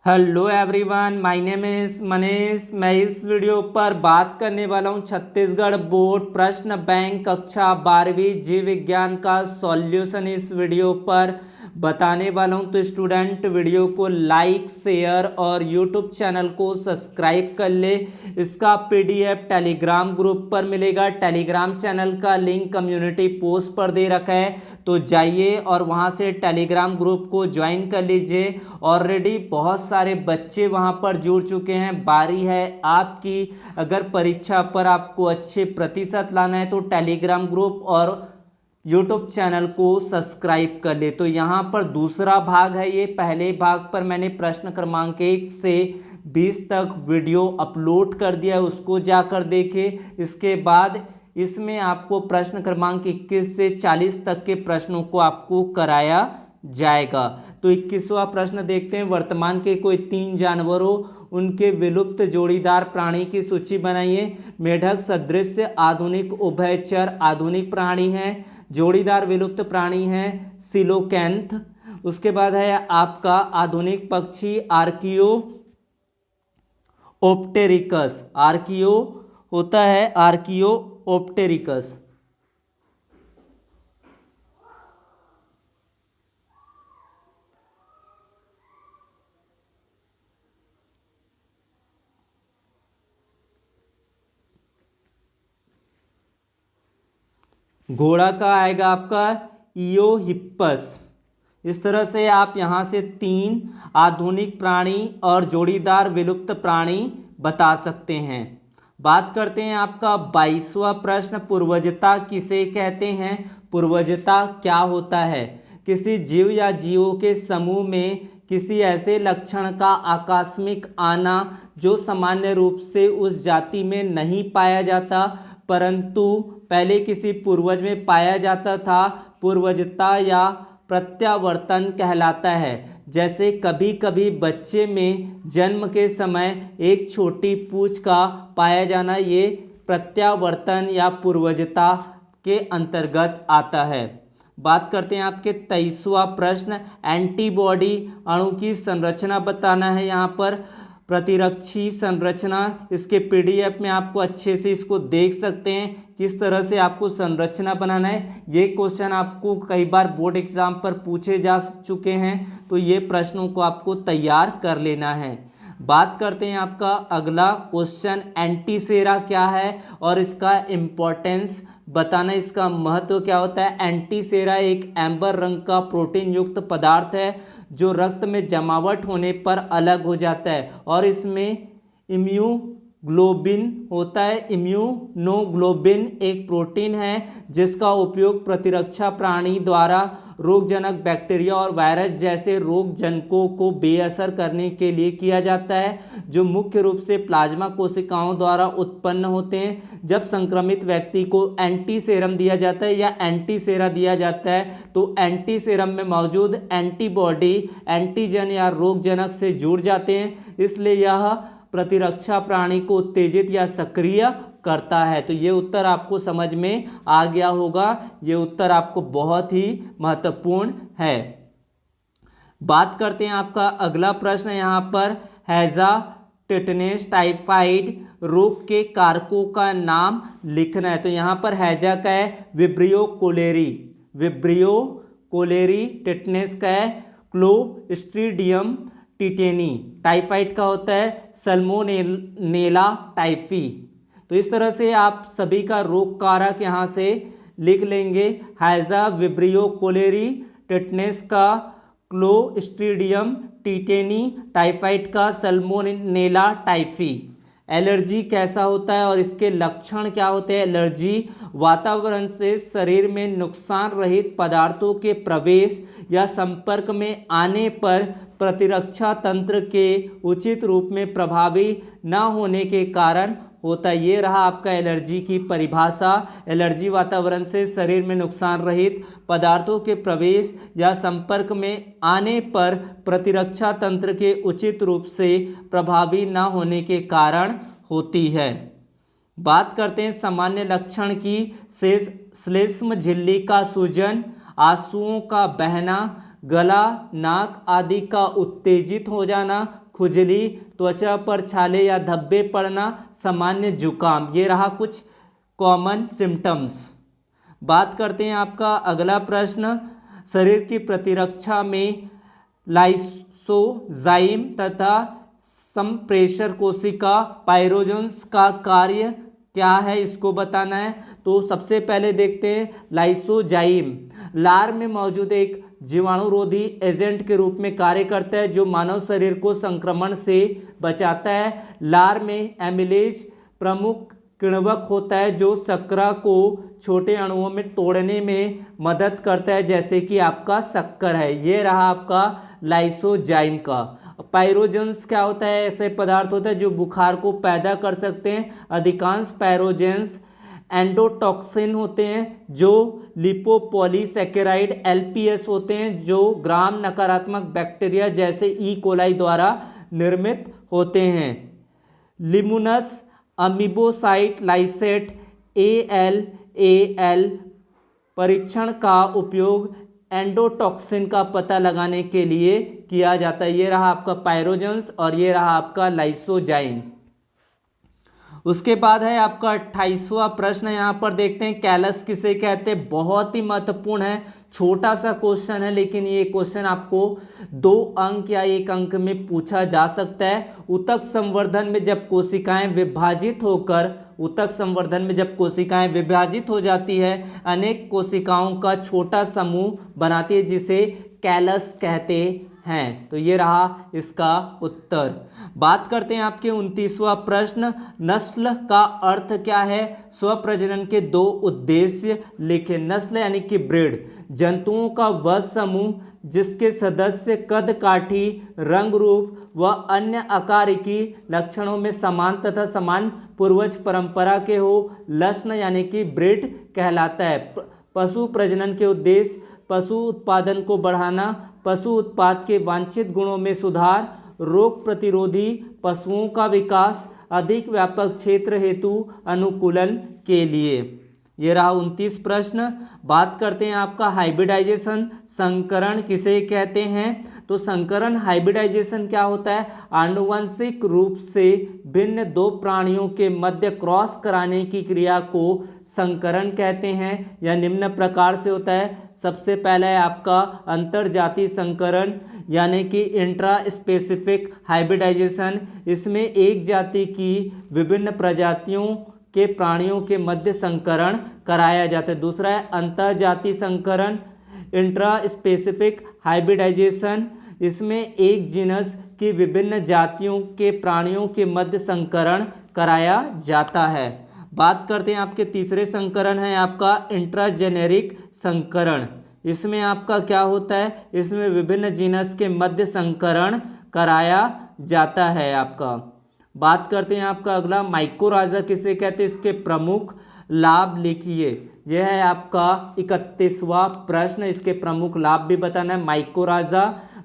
Hello everyone, my name is Manish. मैं इस video पर बात करने वाला हूं छत्तीसगढ़ बोर्ड प्रश्न बैंक कक्षा 12वीं जीव विज्ञान का सॉल्यूशन इस वीडियो पर बताने वाला हूं। तो स्टूडेंट वीडियो को लाइक शेयर और यूट्यूब चैनल को सब्सक्राइब कर ले। इसका पीडीएफ टेलीग्राम ग्रुप पर मिलेगा। टेलीग्राम चैनल का लिंक कम्युनिटी पोस्ट पर दे रखा है, तो जाइए और वहां से टेलीग्राम ग्रुप को ज्वाइन कर लीजिए। ऑलरेडी बहुत सारे बच्चे वहां पर जुड़ चुके हैं। बारी है आपकी। अगर परीक्षा पर आपको अच्छे प्रतिशत लाना है तो टेलीग्राम ग्रुप और यूट्यूब चैनल को सब्सक्राइब कर ले। तो यहाँ पर दूसरा भाग है। ये पहले भाग पर मैंने प्रश्न क्रमांक 1 से 20 तक वीडियो अपलोड कर दिया है, उसको जाकर देखें। इसके बाद इसमें आपको प्रश्न क्रमांक 21 से 40 तक के प्रश्नों को आपको कराया जाएगा। तो 21वां प्रश्न देखते हैं। वर्तमान के कोई 3 जानवरों उनके विलुप्त जोड़ीदार प्राणी की सूची बनाइए। मेढक सदृश आधुनिक उभयचर आधुनिक प्राणी है। जोड़ीदार विलुप्त प्राणी है सिलोकैंथ। उसके बाद है आपका आधुनिक पक्षी आर्कियो ओप्टेरिकस। आर्कियो होता है आर्कियो ओप्टेरिकस। घोड़ा का आएगा आपका इयोहिप्पस। इस तरह से आप यहाँ से 3 आधुनिक प्राणी और जोड़ीदार विलुप्त प्राणी बता सकते हैं। बात करते हैं आपका 22वां प्रश्न। पूर्वजता किसे कहते हैं? पूर्वजता क्या होता है? किसी जीव या जीवों के समूह में किसी ऐसे लक्षण का आकस्मिक आना जो सामान्य रूप से उस जाति में नहीं पाया जाता परंतु पहले किसी पूर्वज में पाया जाता था, पूर्वजता या प्रत्यावर्तन कहलाता है। जैसे कभी कभी बच्चे में जन्म के समय एक छोटी पूंछ का पाया जाना, ये प्रत्यावर्तन या पूर्वजता के अंतर्गत आता है। बात करते हैं आपके 23वां प्रश्न। एंटीबॉडी अणु की संरचना बताना है। यहाँ पर प्रतिरक्षी संरचना, इसके पीडीएफ में आपको अच्छे से इसको देख सकते हैं किस तरह से आपको संरचना बनाना है। ये क्वेश्चन आपको कई बार बोर्ड एग्जाम पर पूछे जा चुके हैं, तो ये प्रश्नों को आपको तैयार कर लेना है। बात करते हैं आपका अगला क्वेश्चन। एंटीसेरा क्या है और इसका इम्पोर्टेंस बताना, इसका महत्व क्या होता है। एंटीसेरा एक एम्बर रंग का प्रोटीन युक्त पदार्थ है जो रक्त में जमावट होने पर अलग हो जाता है और इसमें इम्यूग्लोबिन होता है। इम्यूनोग्लोबिन एक प्रोटीन है जिसका उपयोग प्रतिरक्षा प्राणी द्वारा रोगजनक बैक्टीरिया और वायरस जैसे रोगजनकों को बेअसर करने के लिए किया जाता है, जो मुख्य रूप से प्लाज्मा कोशिकाओं द्वारा उत्पन्न होते हैं। जब संक्रमित व्यक्ति को एंटीसेरम दिया जाता है या एंटीसेरा दिया जाता है तो एंटीसेरम में मौजूद एंटीबॉडी एंटीजन या रोगजनक से जुड़ जाते हैं, इसलिए यह प्रतिरक्षा प्राणी को उत्तेजित या सक्रिय करता है। तो ये उत्तर आपको समझ में आ गया होगा। ये उत्तर आपको बहुत ही महत्वपूर्ण है। बात करते हैं आपका अगला प्रश्न। यहाँ पर हैजा टिटनेस टाइफाइड रोग के कारकों का नाम लिखना है। तो यहाँ पर हैजा का है विब्रियो कोलेरी, टिटनेस का है क्लोस्ट्रीडियम टिटेनी, टाइफाइड का होता है सल्मोनेला टाइफी। तो इस तरह से आप सभी का रोग कारक यहाँ से लिख लेंगे। हैजा विब्रियो कोलेरी, टिटनेस का क्लोस्ट्रीडियम टिटेनी, टाइफाइड का सल्मोनेला टाइफी। एलर्जी कैसा होता है और इसके लक्षण क्या होते हैं? एलर्जी वातावरण से शरीर में नुकसान रहित पदार्थों के प्रवेश या संपर्क में आने पर प्रतिरक्षा तंत्र के उचित रूप में प्रभावी न होने के कारण होता है। ये रहा आपका एलर्जी की परिभाषा। एलर्जी वातावरण से शरीर में नुकसान रहित पदार्थों के प्रवेश या संपर्क में आने पर प्रतिरक्षा तंत्र के उचित रूप से प्रभावी न होने के कारण होती है। बात करते हैं सामान्य लक्षण की। श्लेष्म झिल्ली का सूजन, आंसुओं का बहना, गला नाक आदि का उत्तेजित हो जाना, खुजली, त्वचा पर छाले या धब्बे पड़ना, सामान्य जुकाम। ये रहा कुछ कॉमन सिम्टम्स। बात करते हैं आपका अगला प्रश्न, शरीर की प्रतिरक्षा में लाइसोजाइम तथा संप्रेषर कोशिका पाइरोजेंस का कार्य क्या है, इसको बताना है। तो सबसे पहले देखते हैं लाइसोजाइम लार में मौजूद एक जीवाणुरोधी एजेंट के रूप में कार्य करता है जो मानव शरीर को संक्रमण से बचाता है। लार में एमिलेज प्रमुख किण्वक होता है जो शर्करा को छोटे अणुओं में तोड़ने में मदद करता है, जैसे कि आपका शक्कर है। ये रहा आपका लाइसोजाइम का। पाइरोजेंस क्या होता है, ऐसे पदार्थ होता है जो बुखार को पैदा कर सकते हैं। अधिकांश पाइरोजेंस एंडोटॉक्सिन होते हैं जो लिपोपॉलीसैकेराइड एलपीएस होते हैं जो ग्राम नकारात्मक बैक्टीरिया जैसे ई कोलाई द्वारा निर्मित होते हैं। लिमुनस अमीबोसाइट लाइसेट ALAL परीक्षण का उपयोग एंडोटॉक्सिन का पता लगाने के लिए किया जाता है। ये रहा आपका पाइरोजेंस और ये रहा आपका लाइसोजाइम। उसके बाद है आपका 28वां प्रश्न, यहाँ पर देखते हैं कैलस किसे कहते हैं। बहुत ही महत्वपूर्ण है, छोटा सा क्वेश्चन है लेकिन ये क्वेश्चन आपको 2 अंक या 1 अंक में पूछा जा सकता है। ऊतक संवर्धन में जब कोशिकाएं विभाजित हो जाती है, अनेक कोशिकाओं का छोटा समूह बनाती है जिसे कैलस कहते हैं। तो ये रहा इसका उत्तर। बात करते हैं आपके 29वां प्रश्न, नस्ल का अर्थ क्या है। स्वप्रजनन के 2 उद्देश्य लिखे। नस्ल यानी कि ब्रीड, जंतुओं का वह समूह जिसके सदस्य कद काठी, रंग रूप व अन्य आकारिकी लक्षणों में समान तथा समान पूर्वज परंपरा के हो, नस्ल यानी कि ब्रीड कहलाता है। पशु प्रजनन के उद्देश्य पशु उत्पादन को बढ़ाना, पशु उत्पाद के वांछित गुणों में सुधार, रोग प्रतिरोधी पशुओं का विकास, अधिक व्यापक क्षेत्र हेतु अनुकूलन के लिए। ये रहा 29 प्रश्न। बात करते हैं आपका हाइब्रिडाइजेशन, संकरण किसे कहते हैं। तो संकरण हाइब्रिडाइजेशन क्या होता है, आनुवंशिक रूप से भिन्न 2 प्राणियों के मध्य क्रॉस कराने की क्रिया को संकरण कहते हैं। यह निम्न प्रकार से होता है। सबसे पहला है आपका अंतरजातीय संकरण यानी कि इंट्रा स्पेसिफिक हाइब्रिडाइजेशन। इसमें एक जाति की विभिन्न प्रजातियों के प्राणियों के मध्य संकरण कराया जाता है। दूसरा है अंतरजातीय संकरण, इंट्रा स्पेसिफिक हाइब्रिडाइजेशन। इसमें एक जीनस की विभिन्न जातियों के प्राणियों के मध्य संकरण कराया जाता है। बात करते हैं आपके तीसरे संकरण है आपका इंट्राजेनेरिक संकरण। इसमें आपका क्या होता है, इसमें विभिन्न जीनस के मध्य संकरण कराया जाता है आपका। बात करते हैं आपका अगला माइकोराजा किसे कहते हैं, इसके प्रमुख लाभ लिखिए। यह है आपका 31वां प्रश्न, इसके प्रमुख लाभ भी बताना है।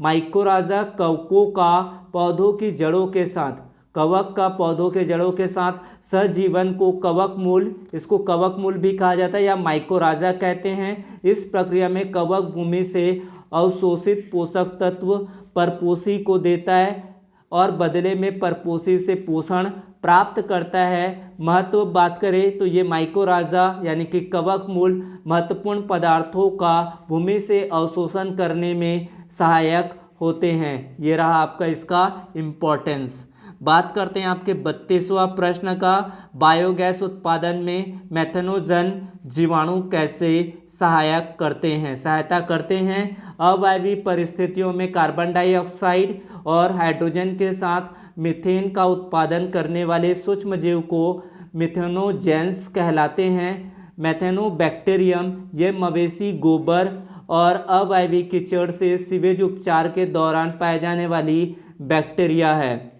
माइकोराजा कवकों का पौधों की जड़ों के साथ, कवक का पौधों के जड़ों के साथ सहजीवन को कवक मूल, इसको कवक मूल भी कहा जाता है या माइकोराजा कहते हैं। इस प्रक्रिया में कवक भूमि से अवशोषित पोषक तत्व परपोषी को देता है और बदले में परपोषी से पोषण प्राप्त करता है। महत्व बात करें तो ये माइकोराजा यानी कि कवक मूल महत्वपूर्ण पदार्थों का भूमि से अवशोषण करने में सहायक होते हैं। ये रहा आपका इसका इम्पोर्टेंस। बात करते हैं आपके 32वां प्रश्न का, बायोगैस उत्पादन में मेथनोजन जीवाणु कैसे सहायता करते हैं। अवायवीय परिस्थितियों में कार्बन डाइऑक्साइड और हाइड्रोजन के साथ मीथेन का उत्पादन करने वाले सूक्ष्मजीव को मेथनोजेंस कहलाते हैं। मेथेनोबैक्टीरियम ये मवेशी गोबर और अवायवीय कीचड़ से सीवेज उपचार के दौरान पाए जाने वाली बैक्टीरिया है।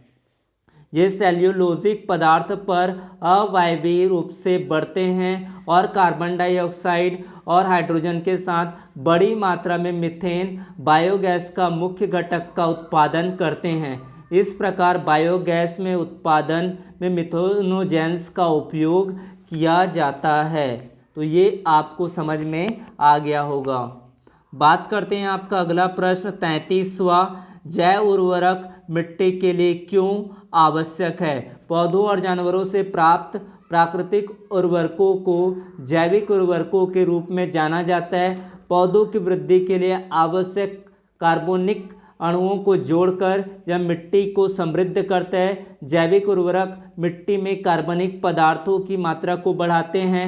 ये सेल्यूलोजिक पदार्थ पर अवायवीय रूप से बढ़ते हैं और कार्बन डाइऑक्साइड और हाइड्रोजन के साथ बड़ी मात्रा में मीथेन बायोगैस का मुख्य घटक का उत्पादन करते हैं। इस प्रकार बायोगैस में उत्पादन में मेथनोजेंस का उपयोग किया जाता है। तो ये आपको समझ में आ गया होगा। बात करते हैं आपका अगला प्रश्न 33वां, जैव उर्वरक मिट्टी के लिए क्यों आवश्यक है? पौधों और जानवरों से प्राप्त प्राकृतिक उर्वरकों को जैविक उर्वरकों के रूप में जाना जाता है। पौधों की वृद्धि के लिए आवश्यक कार्बनिक अणुओं को जोड़कर यह मिट्टी को समृद्ध करता है। जैविक उर्वरक मिट्टी में कार्बनिक पदार्थों की मात्रा को बढ़ाते हैं,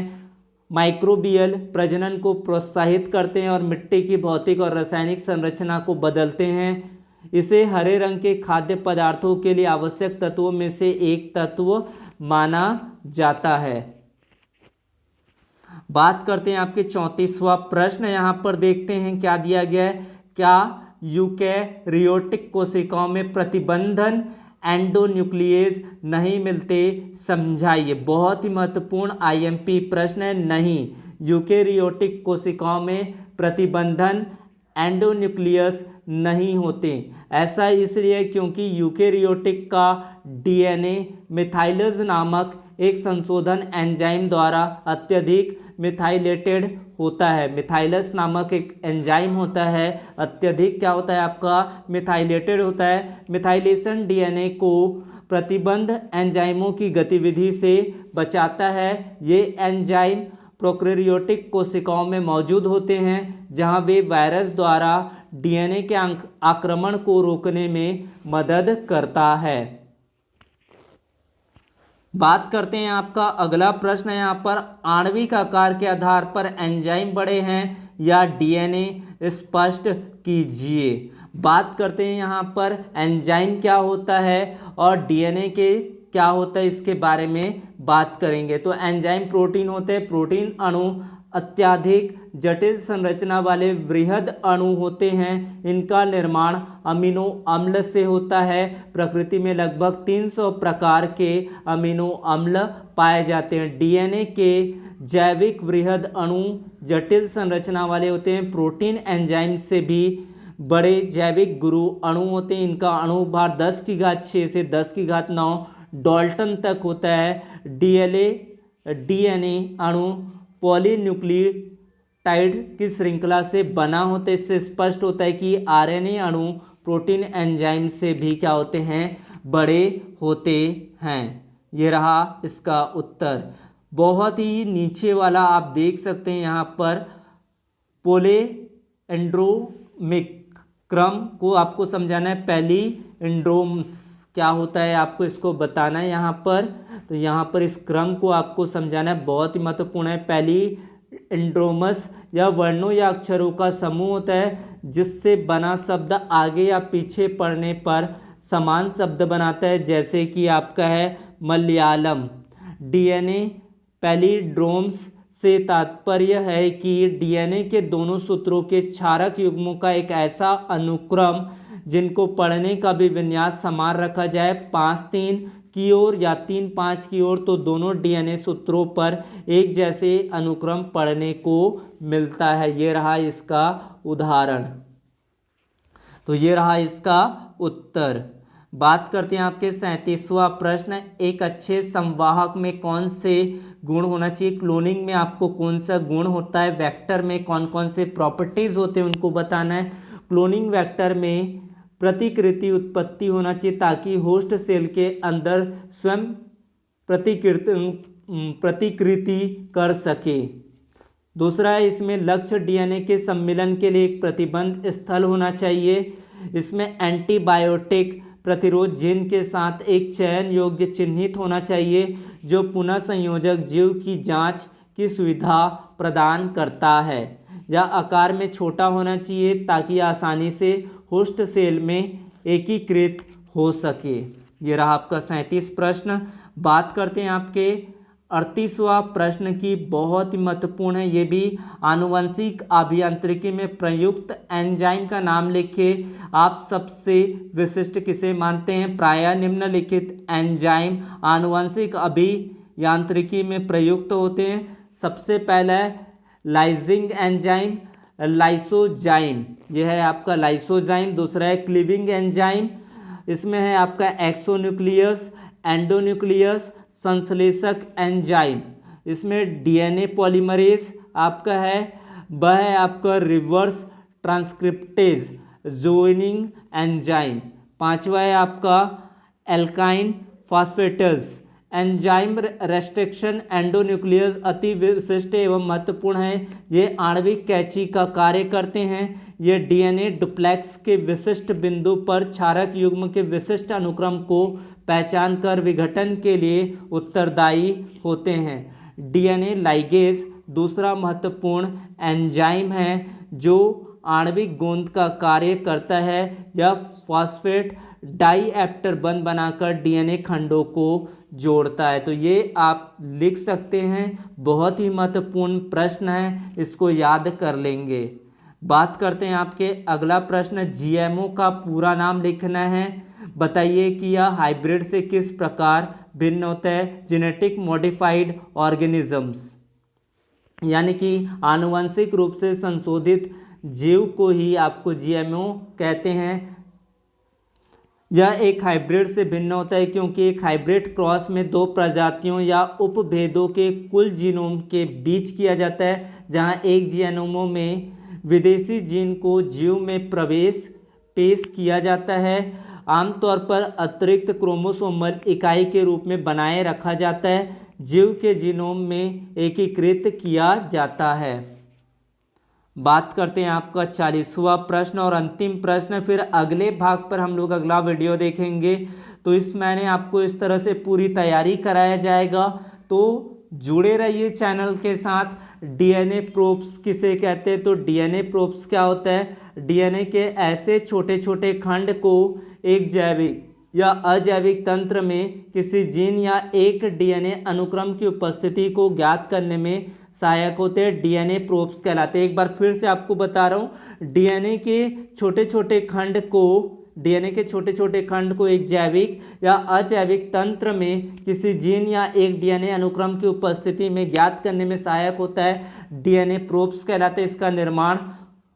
माइक्रोबियल प्रजनन को प्रोत्साहित करते हैं और मिट्टी की भौतिक और रासायनिक संरचना को बदलते हैं। इसे हरे रंग के खाद्य पदार्थों के लिए आवश्यक तत्वों में से एक तत्व माना जाता है। बात करते हैं आपके 34वां प्रश्न, यहाँ पर देखते हैं क्या दिया गया है। क्या यूकैरियोटिक कोशिकाओं में प्रतिबंधन एंडोन्यूक्लियस नहीं मिलते? समझाइए। बहुत ही महत्वपूर्ण आईएमपी प्रश्न है। नहीं, यूकैरियोटिक कोशिकाओं में प्रतिबंधन एंडोन्यूक्लियस नहीं होते। ऐसा इसलिए क्योंकि यूकैरियोटिक का डीएनए मिथाइलेज नामक एक संशोधन एंजाइम द्वारा अत्यधिक मिथाइलेटेड होता है। मिथाइलस नामक एक एंजाइम होता है, अत्यधिक क्या होता है आपका, मिथाइलेटेड होता है। मिथाइलेशन डीएनए को प्रतिबंध एंजाइमों की गतिविधि से बचाता है। ये एंजाइम प्रोकैरियोटिक कोशिकाओं में मौजूद होते हैं, जहां वे वायरस द्वारा डीएनए के आक्रमण को रोकने में मदद करता है। बात करते हैं आपका अगला प्रश्न है यहाँ पर, आणविक आकार के आधार पर एंजाइम बड़े हैं या डीएनए? स्पष्ट कीजिए। बात करते हैं यहाँ पर एंजाइम क्या होता है और डीएनए के क्या होता है, इसके बारे में बात करेंगे। तो एंजाइम प्रोटीन होते हैं। प्रोटीन अणु अत्यधिक जटिल संरचना वाले वृहद अणु होते हैं। इनका निर्माण अमीनो अम्ल से होता है। प्रकृति में लगभग 300 प्रकार के अमीनो अम्ल पाए जाते हैं। डीएनए के जैविक वृहद अणु जटिल संरचना वाले होते हैं। प्रोटीन एंजाइम से भी बड़े जैविक गुरु अणु होते हैं। इनका अणु भार 10⁶ से 10⁹ डाल्टन तक होता है। डीएनए अणु पॉलीन्यूक्लियोटाइड की श्रृंखला से बना होता है। इससे स्पष्ट होता है कि आरएनए अणु प्रोटीन एंजाइम से भी क्या होते हैं, बड़े होते हैं। ये रहा इसका उत्तर। बहुत ही नीचे वाला आप देख सकते हैं यहाँ पर, पोलिएंड्रोमिक क्रम को आपको समझाना है। पैलिएंड्रोम्स क्या होता है आपको इसको बताना है यहाँ पर। तो यहाँ पर इस क्रम को आपको समझाना है, बहुत ही महत्वपूर्ण है। पैलिएंड्रोमस या वर्णों या अक्षरों का समूह होता है जिससे बना शब्द आगे या पीछे पढ़ने पर समान शब्द बनाता है, जैसे कि आपका है मलयालम। डीएनए पैलिड्रोम्स से तात्पर्य है कि डीएनए के दोनों सूत्रों के क्षारक युग्मों का एक ऐसा अनुक्रम जिनको पढ़ने का भी विन्यास समान रखा जाए, 5-3 की ओर या 3-5 की ओर, तो दोनों डीएनए सूत्रों पर एक जैसे अनुक्रम पढ़ने को मिलता है। ये रहा इसका उदाहरण। तो ये रहा इसका उत्तर। बात करते हैं आपके 37वां प्रश्न, एक अच्छे संवाहक में कौन से गुण होना चाहिए? क्लोनिंग में आपको कौन सा गुण होता है? वेक्टर में कौन कौन से प्रॉपर्टीज होते हैं उनको बताना है। क्लोनिंग वेक्टर में प्रतिकृति उत्पत्ति होना चाहिए ताकि होस्ट सेल के अंदर स्वयं प्रतिकृति कर सके। दूसरा है, इसमें लक्ष्य डीएनए के सम्मिलन के लिए एक प्रतिबंध स्थल होना चाहिए। इसमें एंटीबायोटिक प्रतिरोध जीन के साथ एक चयन योग्य चिन्हित होना चाहिए जो पुनः संयोजक जीव की जांच की सुविधा प्रदान करता है। या आकार में छोटा होना चाहिए ताकि आसानी से होस्ट सेल में एकीकृत हो सके। ये रहा आपका 37 प्रश्न। बात करते हैं आपके 38वां प्रश्न की, बहुत ही महत्वपूर्ण है ये भी। आनुवंशिक अभियांत्रिकी में प्रयुक्त एंजाइम का नाम लिखिए। आप सबसे विशिष्ट किसे मानते हैं? प्रायः निम्नलिखित एंजाइम आनुवंशिक अभियांत्रिकी में प्रयुक्त होते हैं। सबसे पहला है लाइजिंग एंजाइम, लाइसोजाइम, यह है आपका लाइसोजाइम। दूसरा है क्लीविंग एंजाइम, इसमें है आपका एक्सोन्यूक्लियस, एंडोन्यूक्लियस, संश्लेषक एंजाइम। इसमें डीएनए पॉलीमरेज आपका है, वह है आपका रिवर्स ट्रांसक्रिप्टेज। Joining enzyme. पांचवा है आपका alkyne phosphatase. Enzyme restriction endonuclease अति विशिष्ट एवं महत्वपूर्ण है। ये आणविक कैंची का कार्य करते हैं। ये डीएनए डुप्लेक्स के विशिष्ट बिंदु पर क्षारक युग्म के विशिष्ट अनुक्रम को पहचान कर विघटन के लिए उत्तरदायी होते हैं। डीएनए लाइगेज दूसरा महत्वपूर्ण एंजाइम है जो आणविक गोंद का कार्य करता है। यह फॉस्फेट डाइएस्टर बंध बनाकर डीएनए खंडों को जोड़ता है। तो ये आप लिख सकते हैं, बहुत ही महत्वपूर्ण प्रश्न है, इसको याद कर लेंगे। बात करते हैं आपके अगला प्रश्न, जीएमओ का पूरा नाम लिखना है। बताइए कि यह हाइब्रिड से किस प्रकार भिन्न होता है। जेनेटिक मॉडिफाइड ऑर्गेनिजम्स, यानी कि आनुवंशिक रूप से संशोधित जीव को ही आपको जीएमओ कहते हैं। यह एक हाइब्रिड से भिन्न होता है क्योंकि एक हाइब्रिड क्रॉस में दो प्रजातियों या उपभेदों के कुल जीनोम के बीच किया जाता है, जहां एक जीनोमों में विदेशी जीन को जीव में पेश किया जाता है। आमतौर पर अतिरिक्त क्रोमोसोमल इकाई के रूप में बनाए रखा जाता है, जीव के जीनोम में एकीकृत किया जाता है। बात करते हैं आपका 40वां प्रश्न और अंतिम प्रश्न। फिर अगले भाग पर हम लोग अगला वीडियो देखेंगे। तो इस मैंने आपको इस तरह से पूरी तैयारी कराया जाएगा, तो जुड़े रहिए चैनल के साथ। डीएनए प्रोब्स किसे कहते हैं, तो डीएनए प्रोब्स क्या होता है, डीएनए के ऐसे छोटे छोटे खंड को एक जैविक या अजैविक तंत्र में किसी जीन या एक डीएनए अनुक्रम की उपस्थिति को ज्ञात करने में सहायक होते हैं, डीएनए प्रोब्स कहलाते हैं। एक बार फिर से आपको बता रहा हूँ, डीएनए के छोटे छोटे खंड को एक जैविक या अजैविक तंत्र में किसी जीन या एक डीएनए अनुक्रम की उपस्थिति में ज्ञात करने में सहायक होता है, डीएनए प्रोब्स कहलाते हैं। इसका निर्माण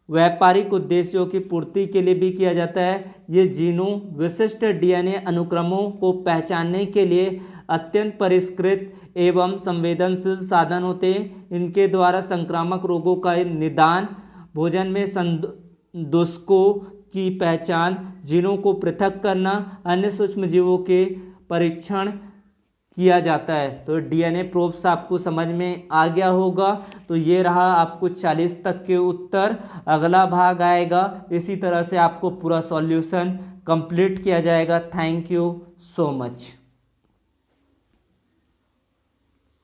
व्यापारिक उद्देश्यों की पूर्ति के लिए भी किया जाता है। ये जीनों विशिष्ट डीएनए अनुक्रमों को पहचानने के लिए अत्यंत परिष्कृत एवं संवेदनशील साधन होते हैं। इनके द्वारा संक्रामक रोगों का निदान, भोजन में संदूषकों की पहचान, जीनों को पृथक करना, अन्य सूक्ष्मजीवों के परीक्षण किया जाता है। तो डीएनए प्रोब्स आपको समझ में आ गया होगा। तो ये रहा आपको 40 तक के उत्तर। अगला भाग आएगा, इसी तरह से आपको पूरा सॉल्यूशन कंप्लीट किया जाएगा। Thank you so much.